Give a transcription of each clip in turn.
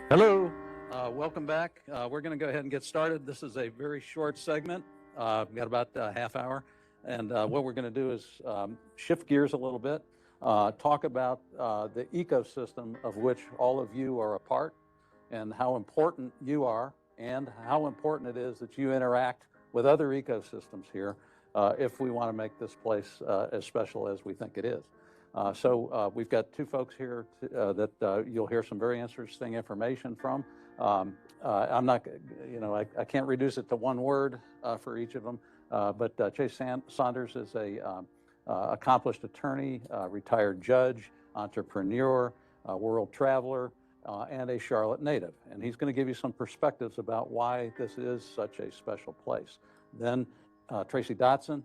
Hello, welcome back. We're going to go ahead and get started. This is a very short segment. We've got about a half hour. And what we're going to do is shift gears a little bit, talk about the ecosystem of which all of you are a part and how important you are and how important it is that you interact with other ecosystems here if we want to make this place as special as we think it is. So we've got two folks here that you'll hear some very interesting information from. I'm not, I can't reduce it to one word for each of them, but Chase Saunders is a accomplished attorney, retired judge, entrepreneur, world traveler, and a Charlotte native. And he's going to give you some perspectives about why this is such a special place. Then Tracy Dodson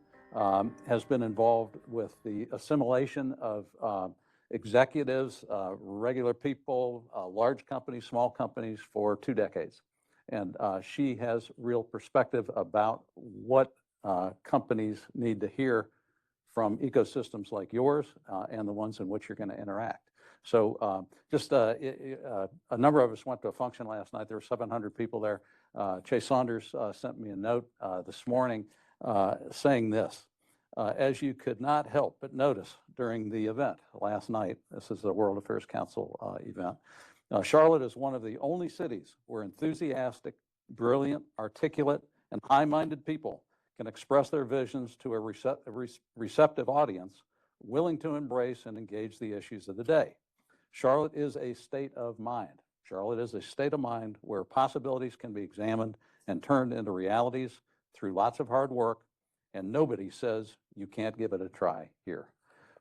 has been involved with the assimilation of executives, regular people, large companies, small companies for 2 decades. And she has real perspective about what companies need to hear from ecosystems like yours and the ones in which you're going to interact. So just a number of us went to a function last night. There were 700 people there. Chase Saunders sent me a note this morning saying this: as you could not help but notice during the event last night, this is the World Affairs Council event, Charlotte is one of the only cities where enthusiastic, brilliant, articulate, and high-minded people can express their visions to a receptive audience willing to embrace and engage the issues of the day. Charlotte is a state of mind. Charlotte is a state of mind where possibilities can be examined and turned into realities through lots of hard work, and nobody says you can't give it a try here.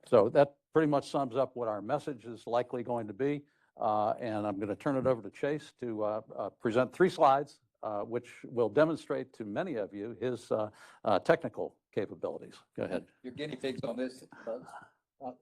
So that pretty much sums up what our message is likely going to be. And I'm going to turn it over to Chase to present 3 slides, which will demonstrate to many of you his technical capabilities. Go ahead. Your guinea pigs on this.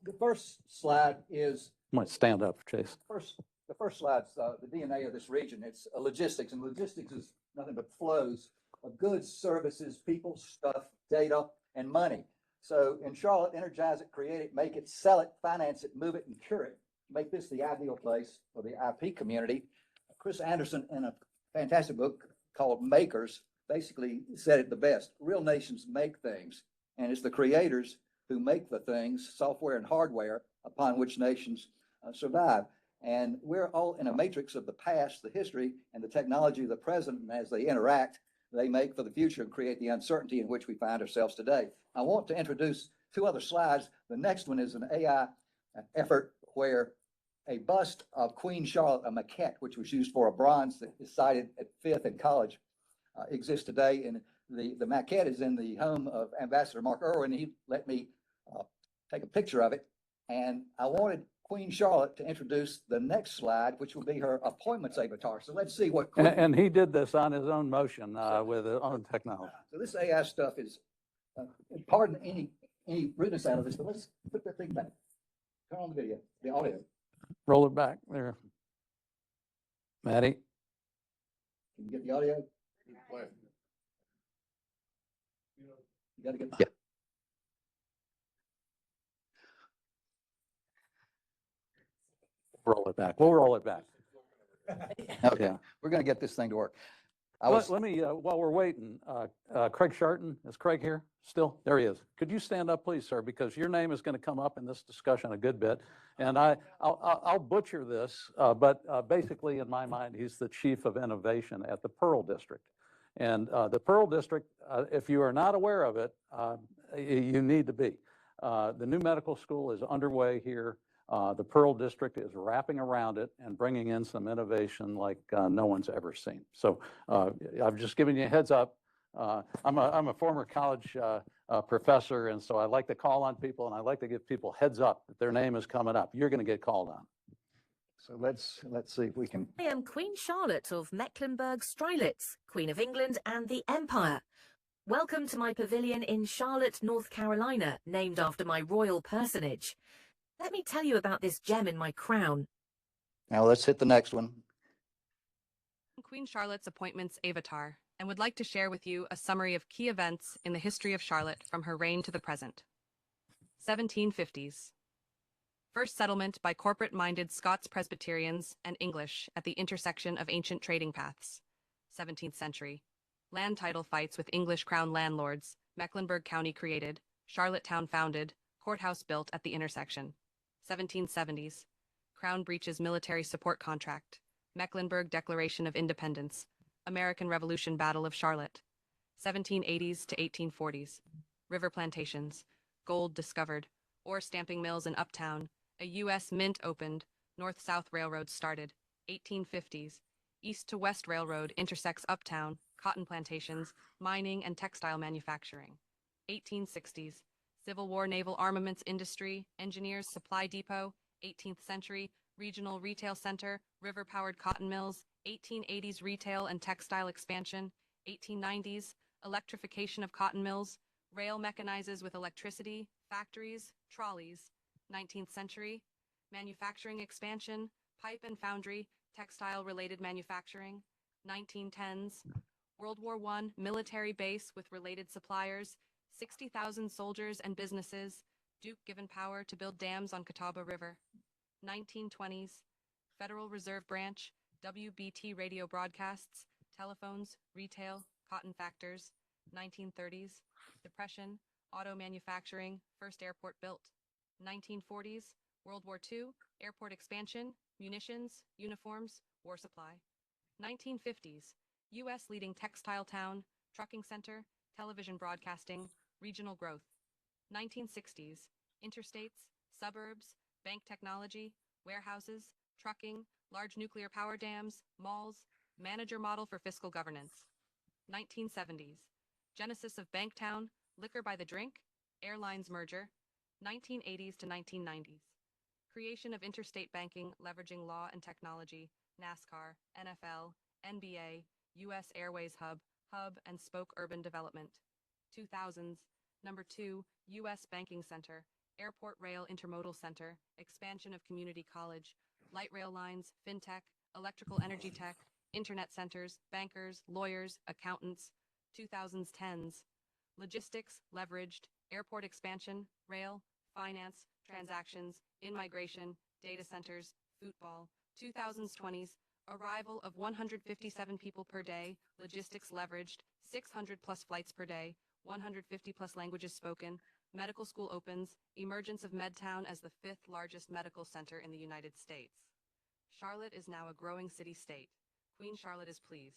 The first slide is... You might stand up, Chase. The first slide's the DNA of this region. It's logistics, and logistics is nothing but flows of goods, services, people, stuff, data, and money. So in Charlotte, energize it, create it, make it, sell it, finance it, move it, and cure it. Make this the ideal place for the IP community. Chris Anderson, in a fantastic book called Makers, basically said it the best. Real nations make things, and it's the creators who make the things, software and hardware, upon which nations survive. And we're all in a matrix of the past, the history, and the technology of the present, and as they interact, they make for the future and create the uncertainty in which we find ourselves today. I want to introduce 2 other slides. The next one is an AI effort where a bust of Queen Charlotte, a maquette, which was used for a bronze that is cited at 5th and College, exists today. And the maquette is in the home of Ambassador Mark Irwin. He let me take a picture of it. And I wanted Queen Charlotte to introduce the next slide, which will be her appointments avatar. So let's see what. And he did this on his own motion with his own technology. So this AI stuff is, pardon any rudeness out of this, but let's put that thing back. Turn on the video, the audio. Roll it back there. Maddie. Can you get the audio? You got to get. Yeah. Roll it back. We'll roll it back. Okay, Yeah. we're going to get this thing to work. Let me, while we're waiting, Craig Sharton, is Craig here still? There he is. Could you stand up, please, sir, because your name is going to come up in this discussion a good bit. And I'll butcher this, but basically, in my mind, he's the chief of innovation at the Pearl District. And the Pearl District, if you are not aware of it, you need to be. The new medical school is underway here. The Pearl District is wrapping around it and bringing in some innovation like no one's ever seen. So I've just given you a heads up. I'm a former college professor, and so I like to call on people, and I like to give people heads up that their name is coming up. You're going to get called on. So let's see if we can. I am Queen Charlotte of Mecklenburg-Strelitz, Queen of England and the Empire. Welcome to my pavilion in Charlotte, North Carolina, named after my royal personage. Let me tell you about this gem in my crown. Now let's hit the next one. Queen Charlotte's appointments avatar, and would like to share with you a summary of key events in the history of Charlotte from her reign to the present. 1750s. First settlement by corporate-minded Scots Presbyterians and English at the intersection of ancient trading paths. 17th century. Land title fights with English crown landlords. Mecklenburg County created. Charlottetown founded. Courthouse built at the intersection. 1770s. Crown breaches military support contract. Mecklenburg Declaration of Independence. American Revolution Battle of Charlotte. 1780s to 1840s. River plantations. Gold discovered. Ore stamping mills in Uptown. A U.S. mint opened. North-South Railroad started. 1850s. East to West Railroad intersects Uptown. Cotton plantations. Mining and textile manufacturing. 1860s. Civil War naval armaments industry. Engineers supply depot. 18th century. Regional retail center. River-powered cotton mills. 1880s retail and textile expansion. 1890s. Electrification of cotton mills. Rail mechanizes with electricity. Factories. Trolleys. 19th century. Manufacturing expansion. Pipe and foundry. Textile-related manufacturing. 1910s. World War I military base with related suppliers. 60,000 soldiers and businesses. Duke given power to build dams on Catawba River. 1920s. Federal Reserve Branch. WBT radio broadcasts. Telephones. Retail. Cotton factors. 1930s. Depression. Auto manufacturing. First airport built. 1940s. World War II. Airport expansion. Munitions. Uniforms. War supply. 1950s. U.S. leading textile town. Trucking center. Television broadcasting. Regional growth. 1960s. Interstates. Suburbs. Bank technology. Warehouses. Trucking. Large nuclear power dams. Malls. Manager model for fiscal governance. 1970s. Genesis of Banktown. Liquor by the drink. Airlines merger. 1980s to 1990s. Creation of interstate banking leveraging law and technology. NASCAR. NFL. NBA. U.S. Airways hub and spoke urban development. 2000s. Number 2. U.S. Banking Center. Airport Rail Intermodal Center. Expansion of community college. Light rail lines. FinTech. Electrical energy tech. Internet centers. Bankers. Lawyers. Accountants. 2010s. Logistics. Leveraged. Airport expansion. Rail. Finance. Transactions. In-migration. Data centers. Football. 2020s. Arrival of 157 people per day. Logistics leveraged. 600 plus flights per day. 150 plus languages spoken. Medical school opens. Emergence of Medtown as the 5th largest medical center in the United States. Charlotte is now a growing city-state. Queen Charlotte is pleased.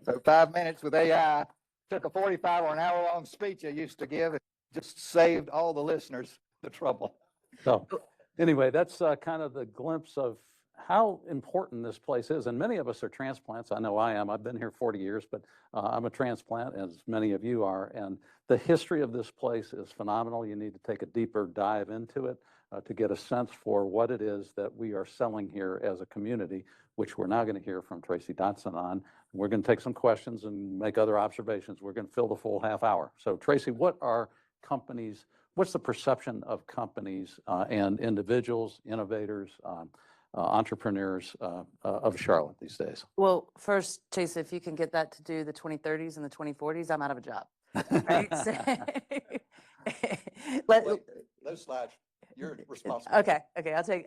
So 5 minutes with AI took a 45 or an hour-long speech I used to give. It just saved all the listeners the trouble. So anyway, that's kind of the glimpse of how important this place is. And many of us are transplants. I know I am. I've been here 40 years, but I'm a transplant, as many of you are. And the history of this place is phenomenal. You need to take a deeper dive into it to get a sense for what it is that we are selling here as a community, which we're now going to hear from Tracy Dodson on. We're going to take some questions and make other observations. We're going to fill the full half hour. So Tracy, what are companies, what's the perception of companies and individuals, innovators, entrepreneurs of Charlotte these days? Well, first, Chase, if you can get that to do the 2030s and the 2040s, I'm out of a job. Right? Those slides, you're responsible. Okay,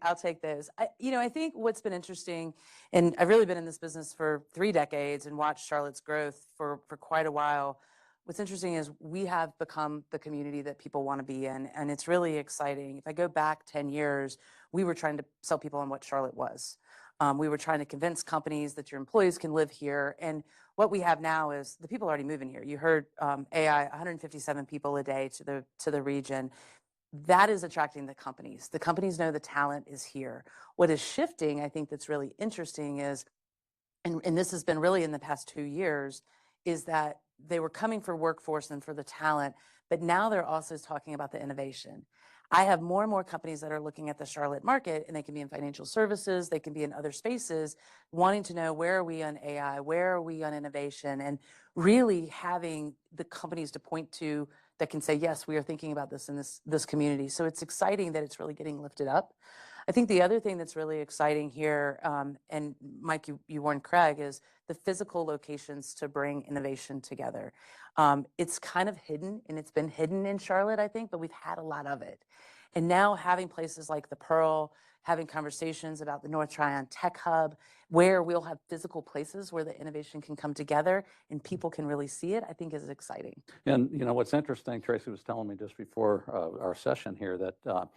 I'll take those. I think what's been interesting, and I've really been in this business for 3 decades and watched Charlotte's growth for quite a while. What's interesting is we have become the community that people want to be in, and it's really exciting. If I go back 10 years, we were trying to sell people on what Charlotte was. We were trying to convince companies that your employees can live here, and what we have now is the people already moving here. You heard AI, 157 people a day to the region. That is attracting the companies. The companies know the talent is here. What is shifting, I think that's really interesting is, and this has been really in the past 2 years, is that they were coming for workforce and for the talent, but now they're also talking about the innovation. I have more and more companies that are looking at the Charlotte market, and they can be in financial services, they can be in other spaces, wanting to know, where are we on AI, where are we on innovation, and really having the companies to point to that can say, yes, we are thinking about this in this community. So it's exciting that it's really getting lifted up. I think the other thing that's really exciting here, and Mike, you warned Craig, is the physical locations to bring innovation together. It's kind of hidden, and it's been hidden in Charlotte, I think, but we've had a lot of it. And now having places like the Pearl, having conversations about the North Tryon Tech Hub, where we'll have physical places where the innovation can come together and people can really see it, I think is exciting. And you know, what's interesting, Tracy was telling me just before our session here that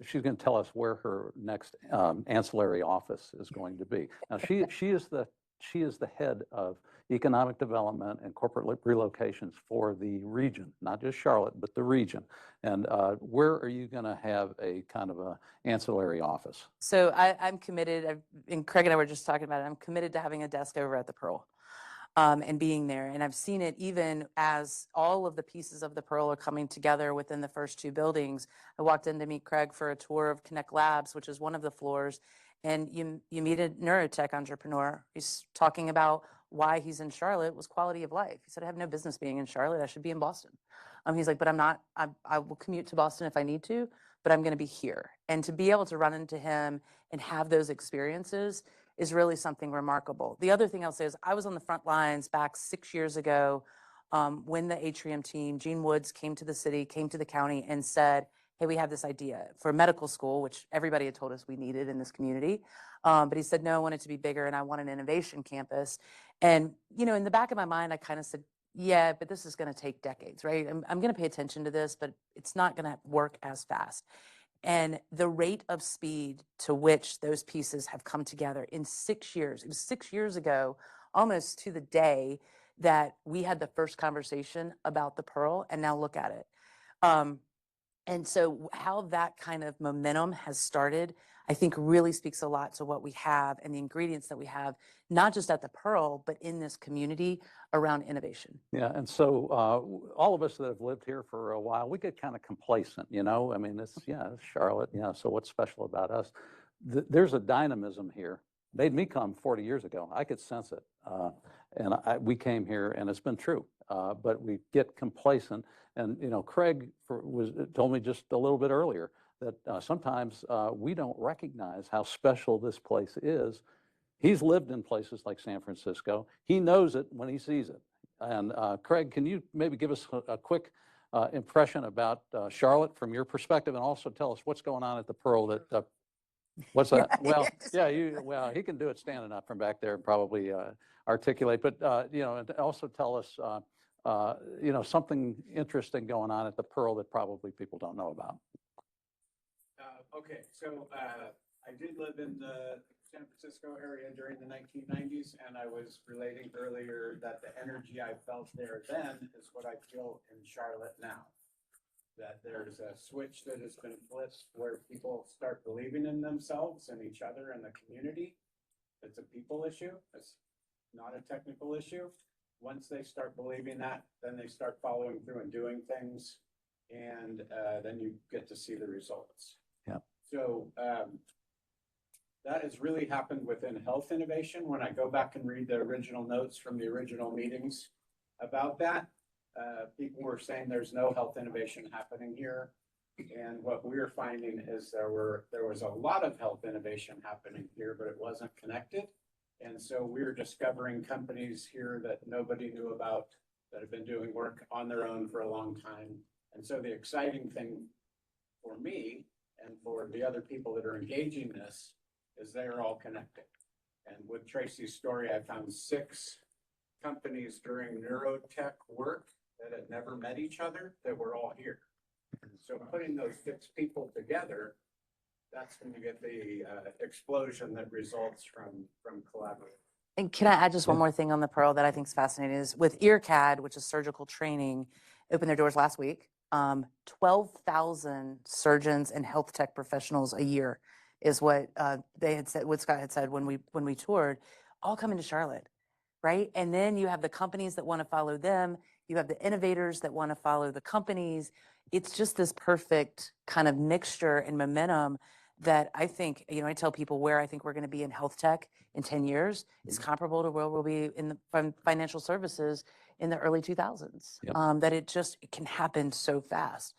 she's going to tell us where her next ancillary office is going to be. Now, she is the head of economic development and corporate relocations for the region, not just Charlotte, but the region. And where are you going to have a kind of a ancillary office? So I'm committed, and Craig and I were just talking about it, I'm committed to having a desk over at the Pearl. And being there. And I've seen it even as all of the pieces of the Pearl are coming together within the first two buildings. I walked in to meet Craig for a tour of Connect Labs, which is one of the floors. And you meet a neurotech entrepreneur. He's talking about why he's in Charlotte was quality of life. He said, I have no business being in Charlotte. I should be in Boston. He's like, but I'm not, I will commute to Boston if I need to, but I'm going to be here. And to be able to run into him and have those experiences is really something remarkable. The other thing I'll say is I was on the front lines back 6 years ago when the Atrium team, Gene Woods, came to the city, came to the county and said, hey, we have this idea for medical school, which everybody had told us we needed in this community. But he said, no, I want it to be bigger and I want an innovation campus. And, you know, in the back of my mind, I kind of said, yeah, but this is going to take decades, right? I'm going to pay attention to this, but it's not going to work as fast. And the rate of speed to which those pieces have come together in 6 years, it was 6 years ago, almost to the day that we had the first conversation about the Pearl, and now look at it. And so how that kind of momentum has started, I think really speaks a lot to what we have and the ingredients that we have, not just at the Pearl, but in this community around innovation. Yeah, and so all of us that have lived here for a while, we get kind of complacent, you know? I mean, it's Charlotte, so what's special about us? There's a dynamism here. Made me come 40 years ago. I could sense it. And we came here, and it's been true. But we get complacent. And, you know, Craig told me just a little bit earlier that sometimes we don't recognize how special this place is. He's lived in places like San Francisco. He knows it when he sees it. And Craig, can you maybe give us a quick impression about Charlotte from your perspective, and also tell us what's going on at the Pearl that what's that? Well, yeah, he can do it standing up from back there and probably articulate. But you know, and also tell us, you know, something interesting going on at the Pearl that probably people don't know about. Okay, so I did live in the San Francisco area during the 1990s, and I was relating earlier that the energy I felt there then is what I feel in Charlotte now. That there's a switch that has been flipped where people start believing in themselves and each other and the community. It's a people issue. It's not a technical issue. Once they start believing that, then they start following through and doing things, and then you get to see the results. Yeah. So that has really happened within health innovation. When I go back and read the original notes from the original meetings about that, people were saying there's no health innovation happening here. And what we're finding is there was a lot of health innovation happening here, but it wasn't connected. And so we're discovering companies here that nobody knew about that have been doing work on their own for a long time. And so the exciting thing for me and for the other people that are engaging this is they're all connected. And with Tracy's story, I found 6 companies during neurotech work that had never met each other that were all here. So putting those 6 people together, that's when you get the explosion that results from collaborating. And can I add just one more thing on the Pearl that I think is fascinating is with EarCAD, which is surgical training, opened their doors last week. 12,000 surgeons and health tech professionals a year is what they had said, what Scott had said when we toured, all come into Charlotte, right? And then you have the companies that want to follow them. You have the innovators that want to follow the companies. It's just this perfect kind of mixture and momentum that I think, you know, I tell people where I think we're going to be in health tech in 10 years is comparable to where we'll be in the financial services in the early 2000s. Yep. That it can happen so fast.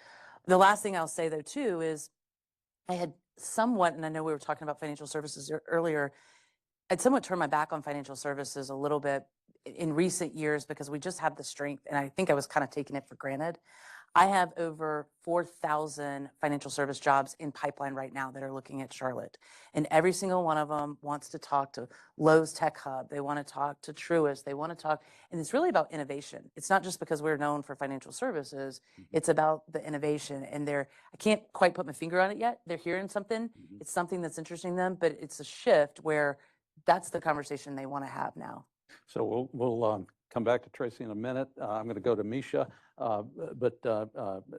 The last thing I'll say though too is I had somewhat, and I know we were talking about financial services earlier, I'd somewhat turned my back on financial services a little bit in recent years because we just have the strength, and I think I was kind of taking it for granted. I have over 4,000 financial service jobs in pipeline right now that are looking at Charlotte. And every single one of them wants to talk to Lowe's Tech Hub. They want to talk to Truist. They want to talk, and it's really about innovation. It's not just because we're known for financial services. It's about the innovation. And I can't quite put my finger on it yet. They're hearing something. It's something that's interesting them, but it's a shift where that's the conversation they want to have now. So we'll come back to Tracy in a minute. I'm going to go to Misha, but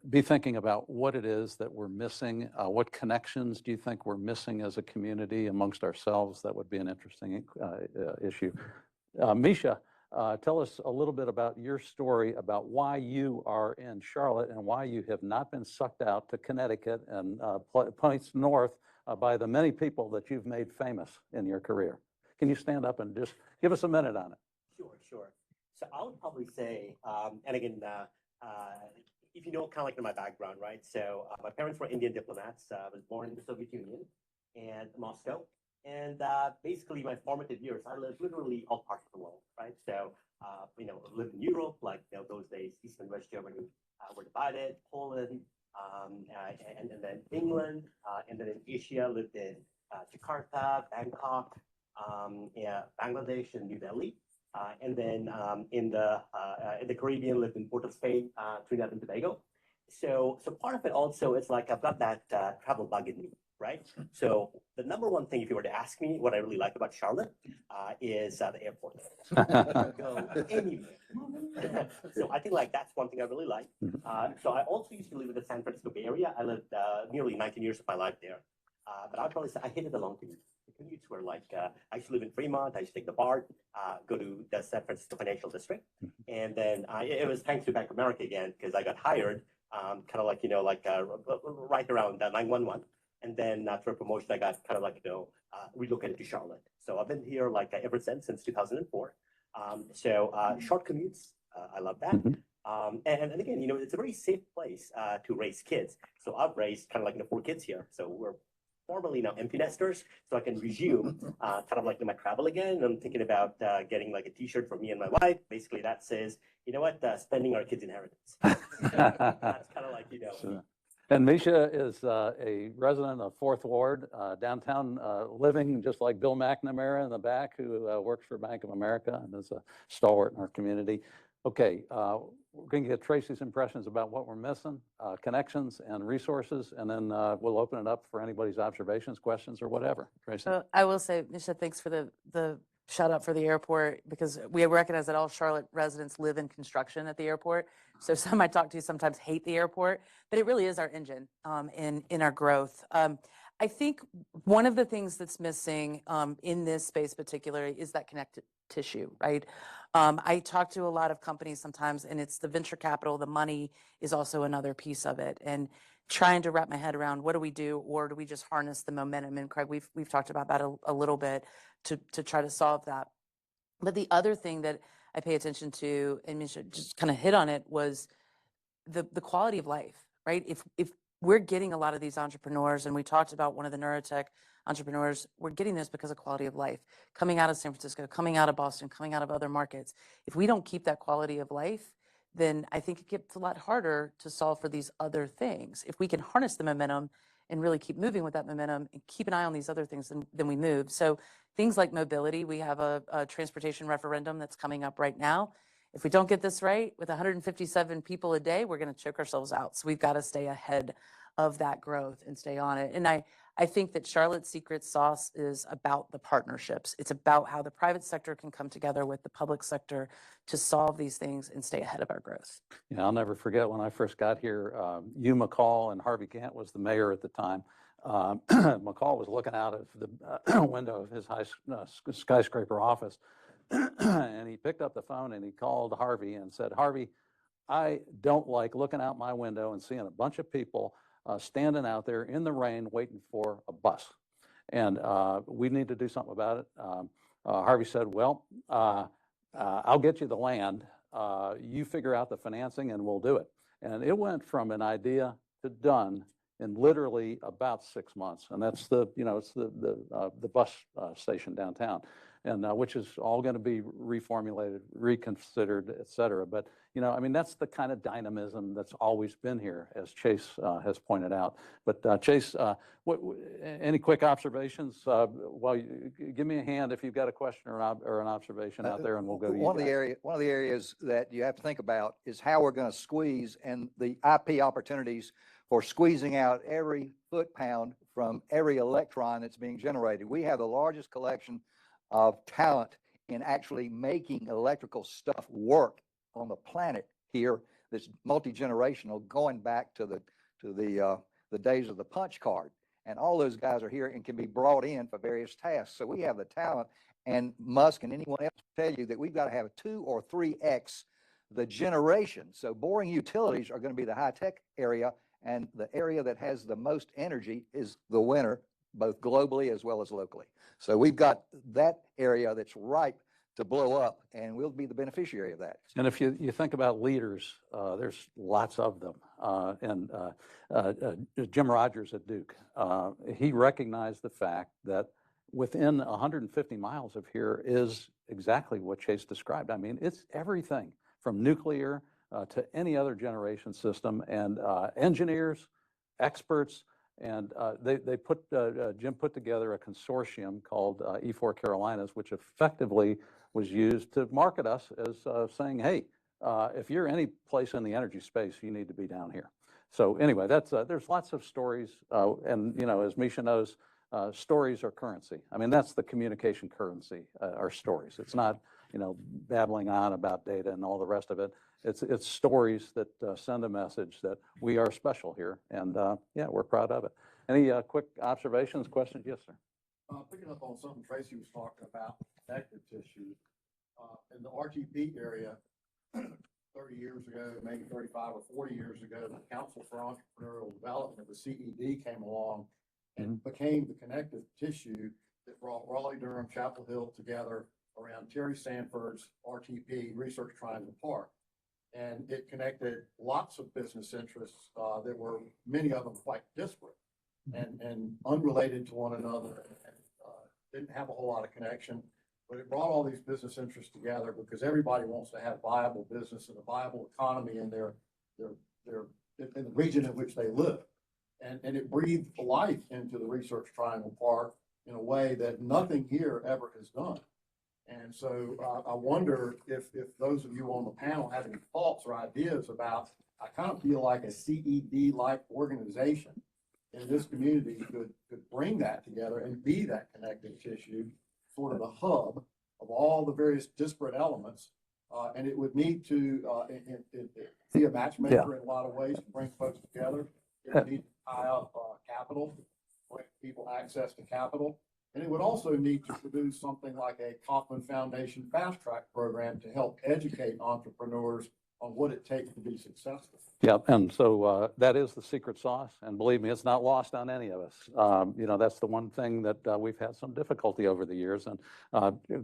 be thinking about what it is that we're missing. What connections do you think we're missing as a community amongst ourselves? That would be an interesting issue. Misha, tell us a little bit about your story about why you are in Charlotte and why you have not been sucked out to Connecticut and points north by the many people that you've made famous in your career. Can you stand up and just give us a minute on it? Sure. So I would probably say, and again, if you know kind of like my background, right? So my parents were Indian diplomats. I was born in the Soviet Union and Moscow. And basically my formative years, I lived literally all parts of the world, right? So, lived in Europe, like those days, East and West Germany were divided, Poland, and then England, and then in Asia, lived in Jakarta, Bangkok, Bangladesh, and New Delhi. And then in the Caribbean, lived in Port of Spain, Trinidad and Tobago. So part of it also is like I've got that travel bug in me, right? So the number one thing, if you were to ask me what I really like about Charlotte, is the airport. Go anywhere. So I think like that's one thing I really like. So I also used to live in the San Francisco Bay Area. I lived nearly 19 years of my life there. But I'd probably say I hated the long commute. The commutes were like, I used to live in Fremont. I used to take the BART, go to the San Francisco Financial District. And then it was thanks to Bank of America again, because I got hired kind of like, right around 911. And then after a promotion, I got kind of like, relocated to Charlotte. So I've been here like ever since 2004. Short commutes, I love that. And again, it's a very safe place to raise kids. So I've raised kind of like 4 kids here. So we're formally now empty nesters, so I can resume kind of like my travel again. I'm thinking about getting like a T-shirt for me and my wife. Basically, that says, spending our kids' inheritance. That's kind of like, Sure. And Misha is a resident of 4th Ward, downtown living, just like Bill McNamara in the back, who works for Bank of America and is a stalwart in our community. Okay, we're going to get Tracy's impressions about what we're missing, connections and resources, and then we'll open it up for anybody's observations, questions, or whatever. Tracy? So I will say, Misha, thanks for the shout out for the airport, because we recognize that all Charlotte residents live in construction at the airport. So some I talk to sometimes hate the airport, but it really is our engine in our growth. I think one of the things that's missing in this space particularly is that connective tissue, right? I talk to a lot of companies sometimes, and it's the venture capital, the money is also another piece of it. And trying to wrap my head around what do we do, or do we just harness the momentum? And Craig, we've talked about that a little bit to try to solve that. But the other thing that I pay attention to, and Misha just kind of hit on it, was the quality of life, right? If we're getting a lot of these entrepreneurs, and we talked about one of the neurotech entrepreneurs, we're getting this because of quality of life. Coming out of San Francisco, coming out of Boston, coming out of other markets. If we don't keep that quality of life, then I think it gets a lot harder to solve for these other things. If we can harness the momentum and really keep moving with that momentum and keep an eye on these other things, then we move. So things like mobility, we have a transportation referendum that's coming up right now. If we don't get this right, with 157 people a day, we're going to choke ourselves out. So we've got to stay ahead of that growth and stay on it. And I think that Charlotte's secret sauce is about the partnerships. It's about how the private sector can come together with the public sector to solve these things and stay ahead of our growth. Yeah, I'll never forget when I first got here, Hugh McCall and Harvey Gantt was the mayor at the time. McCall was looking out of the window of his skyscraper office, and he picked up the phone and he called Harvey and said, "Harvey, I don't like looking out my window and seeing a bunch of people standing out there in the rain waiting for a bus. And we need to do something about it." Harvey said, "Well, I'll get you the land. You figure out the financing and we'll do it." And it went from an idea to done in literally about 6 months. And that's the, it's the bus station downtown, and which is all going to be reformulated, reconsidered, et cetera. But, I mean, that's the kind of dynamism that's always been here, as Chase has pointed out. But Chase, any quick observations? Give me a hand if you've got a question or an observation out there, and we'll go to you. One of the areas that you have to think about is how we're going to squeeze, and the IP opportunities for squeezing out every foot-pound from every electron that's being generated. We have the largest collection of talent in actually making electrical stuff work on the planet here that's multi-generational, going back to the days of the punch card. And all those guys are here and can be brought in for various tasks. So we have the talent, and Musk and anyone else will tell you that we've got to have a 2 or 3x the generation. So boring utilities are going to be the high-tech area, and the area that has the most energy is the winner, both globally as well as locally. So we've got that area that's ripe to blow up, and we'll be the beneficiary of that. And if you think about leaders, there's lots of them. Jim Rogers at Duke, he recognized the fact that within 150 miles of here is exactly what Chase described. I mean, it's everything from nuclear to any other generation system, and engineers, experts, and Jim put together a consortium called E4 Carolinas, which effectively was used to market us as saying, hey, if you're any place in the energy space, you need to be down here. So anyway, that's there's lots of stories, and as Misha knows, stories are currency. I mean, that's the communication currency, are stories. It's not babbling on about data and all the rest of it. It's stories that send a message that we are special here, and yeah, we're proud of it. Any quick observations, questions? Yes, sir. Picking up on something Tracy was talking about, connective tissue, in the RTP area, 30 years ago, maybe 35 or 40 years ago, the Council for Entrepreneurial Development, the CED, came along and became the connective tissue that brought Raleigh, Durham, Chapel Hill together around Terry Sanford's RTP, Research Triangle Park. And it connected lots of business interests that were, many of them, quite disparate and unrelated to one another, and didn't have a whole lot of connection. But it brought all these business interests together because everybody wants to have viable business and a viable economy in in the region in which they live. And it breathed life into the Research Triangle Park in a way that nothing here ever has done. And so I wonder if those of you on the panel have any thoughts or ideas about, I kind of feel like a CED-like organization in this community could bring that together and be that connective tissue, sort of the hub of all the various disparate elements. And it would need to be a matchmaker in a lot of ways to bring folks together. It would need to tie up capital, bring people access to capital. And it would also need to produce something like a Kauffman Foundation fast track program to help educate entrepreneurs on what it takes to be successful. Yeah, and so that is the secret sauce, and believe me, it's not lost on any of us. That's the one thing that we've had some difficulty over the years, and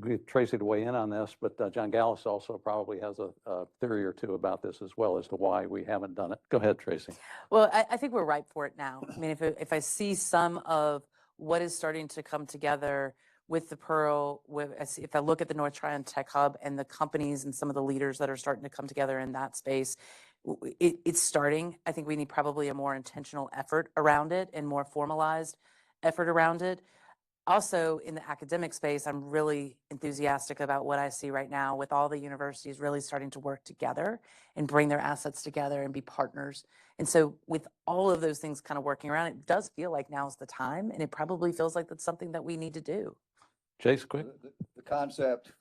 get Tracy to weigh in on this, but John Gallus also probably has a theory or two about this as well as to why we haven't done it. Go ahead, Tracy. Well, I think we're ripe for it now. I mean, if I see some of what is starting to come together with the Pearl, if I look at the North Tryon Tech Hub and the companies and some of the leaders that are starting to come together in that space, it's starting. I think we need probably a more intentional effort around it and more formalized effort around it. Also, in the academic space, I'm really enthusiastic about what I see right now with all the universities really starting to work together and bring their assets together and be partners. And so with all of those things kind of working around, it does feel like now's the time, and it probably feels like that's something that we need to do. Chase, quick. The concept,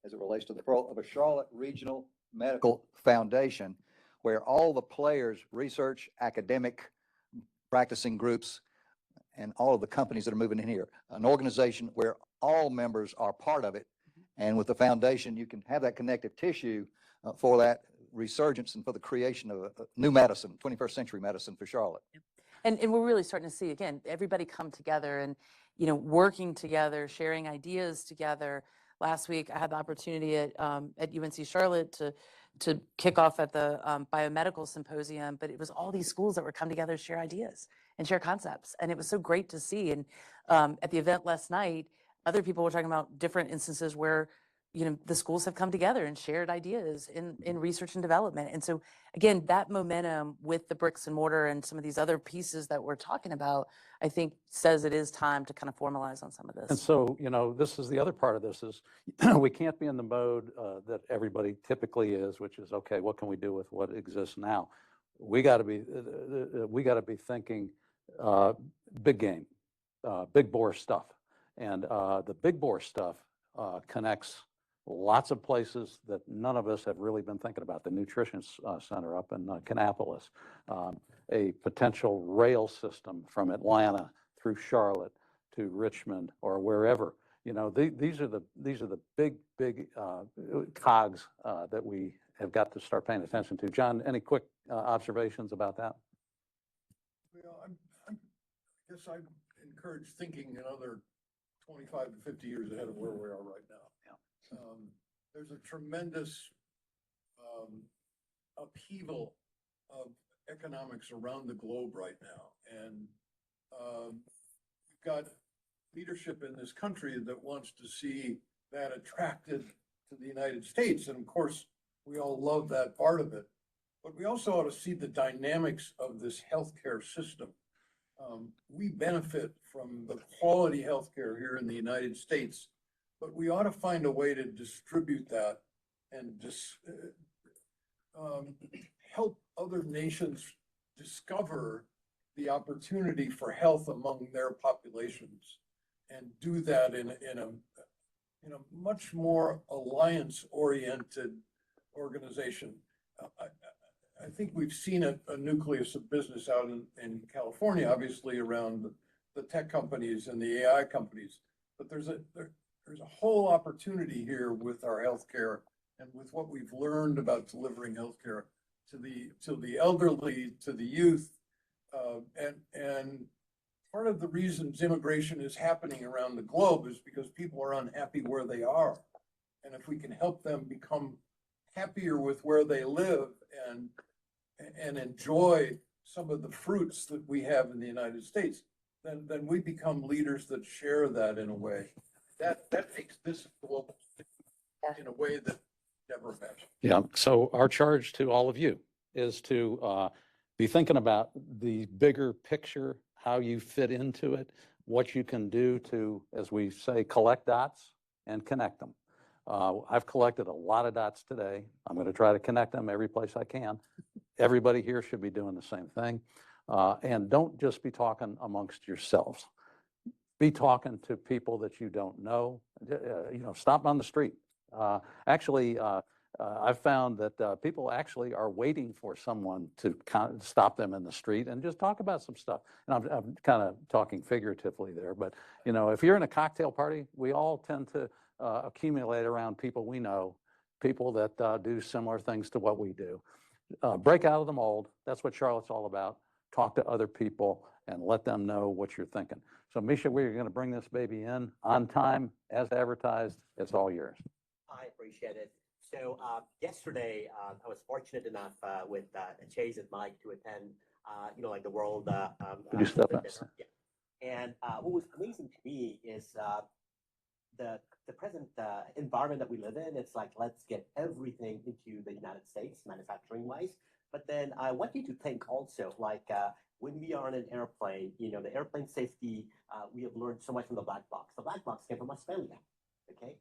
as it relates to the Pearl, of a Charlotte Regional Medical Foundation, where all the players, research, academic, practicing groups, and all of the companies that are moving in here, an organization where all members are part of it. And with the foundation, you can have that connective tissue for that resurgence and for the creation of a new medicine, 21st century medicine for Charlotte. And we're really starting to see, again, everybody come together and, working together, sharing ideas together. Last week, I had the opportunity at UNC Charlotte to kick off at the biomedical symposium, but it was all these schools that were come together to share ideas and share concepts. And it was so great to see. And at the event last night, other people were talking about different instances where, you know, the schools have come together and shared ideas in research and development. And so again, that momentum with the bricks and mortar and some of these other pieces that we're talking about, I think says it is time to kind of formalize on some of this. And so, you know, this is the other part of this is we can't be in the mode that everybody typically is, which is, okay, what can we do with what exists now? We got to be thinking big game, big bore stuff. And the big bore stuff connects lots of places that none of us have really been thinking about. The nutrition center up in Kannapolis, a potential rail system from Atlanta through Charlotte to Richmond or wherever. You know, these are the big cogs that we have got to start paying attention to. John, any quick observations about that? Well, I guess I encourage thinking another 25 to 50 years ahead of where we are right now. There's a tremendous upheaval of economics around the globe right now. And we've got leadership in this country that wants to see that attracted to the United States. And of course, we all love that part of it. But we also ought to see the dynamics of this healthcare system. We benefit from the quality healthcare here in the United States, but we ought to find a way to distribute that and just help other nations discover the opportunity for health among their populations, and do that in a much more alliance-oriented organization. I think we've seen a nucleus of business out in California, obviously around the tech companies and the AI companies, but there's a whole opportunity here with our healthcare and with what we've learned about delivering healthcare to the elderly, to the youth, and part of the reasons immigration is happening around the globe is because people are unhappy where they are, and if we can help them become happier with where they live and enjoy some of the fruits that we have in the United States, then we become leaders that share that in a way. That makes this global in a way that never has. Yeah, so our charge to all of you is to be thinking about the bigger picture, how you fit into it, what you can do to, as we say, collect dots and connect them. I've collected a lot of dots today. I'm going to try to connect them every place I can. Everybody here should be doing the same thing. And don't just be talking amongst yourselves. Be talking to people that you don't know. You know, stop on the street. I've found that people actually are waiting for someone to stop them in the street and just talk about some stuff. And I'm kind of talking figuratively there, but you know, if you're in a cocktail party, we all tend to accumulate around people we know, people that do similar things to what we do. Break out of the mold. That's what Charlotte's all about. Talk to other people and let them know what you're thinking. So Misha, we're going to bring this baby in on time as advertised. It's all yours. I appreciate it. So yesterday, I was fortunate enough with Chase and Mike to attend, like the World. Could you step up? Yeah. And what was amazing to me is the present environment that we live in. It's like, let's get everything into the United States, manufacturing-wise. But then I want you to think also, like when we are on an airplane, the airplane safety, we have learned so much from the black box. The black box came from Australia, okay?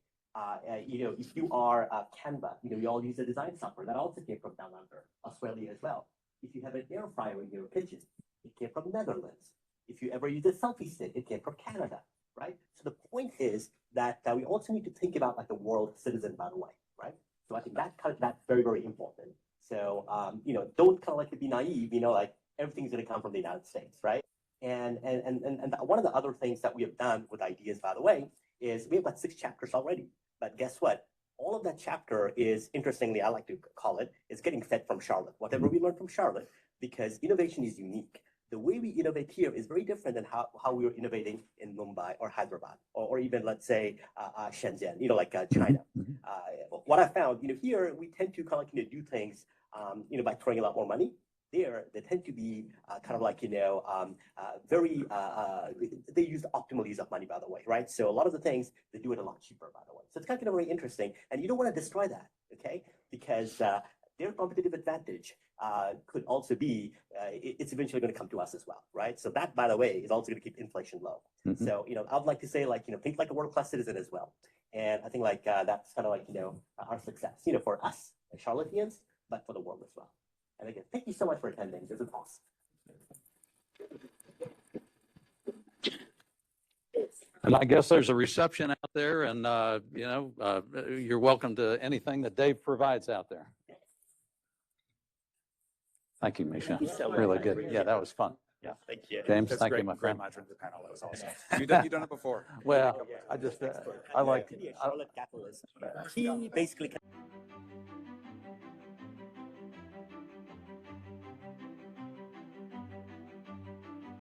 If you are Canva, we all use a design software that also came from down under, Australia as well. If you have an air fryer in your kitchen, it came from Netherlands. If you ever use a selfie stick, it came from Canada, right? So the point is that we also need to think about like the world citizen, by the way, right? So I think that's very, very important. So, don't kind of like be naive, like everything's going to come from the United States, right? And one of the other things that we have done with IDiyas, by the way, is we have about 6 chapters already. But guess what? All of that chapter is, interestingly, I like to call it, is getting fed from Charlotte. Whatever we learned from Charlotte, because innovation is unique. The way we innovate here is very different than how we were innovating in Mumbai or Hyderabad, or even, let's say, Shenzhen, like China. What I found, here, we tend to kind of do things, by throwing a lot more money. there, they tend to be kind of like, very, they use the optimal use of money, by the way, right? So a lot of the things, they do it a lot cheaper, by the way. So it's kind of very interesting. And you don't want to destroy that, okay? Because their competitive advantage could also be, it's eventually going to come to us as well, right? So that, by the way, is also going to keep inflation low. Mhm. So, I would like to say, like, think like a world-class citizen as well. And I think like that's kind of like, our success, for us, like Charlotteans, but for the world as well. And again, thank you so much for attending. This is awesome. And I guess there's a reception out there and, you're welcome to anything that Dave provides out there. Thank you, Misha. Thank you so much. Really I good. appreciate Yeah, that it. was fun. Yeah. Thank you. James, That's thank great, you, my great friend. management of the panel. That was awesome. You've done it before. Well, I just, I like, To be a Charlotte capitalist, he basically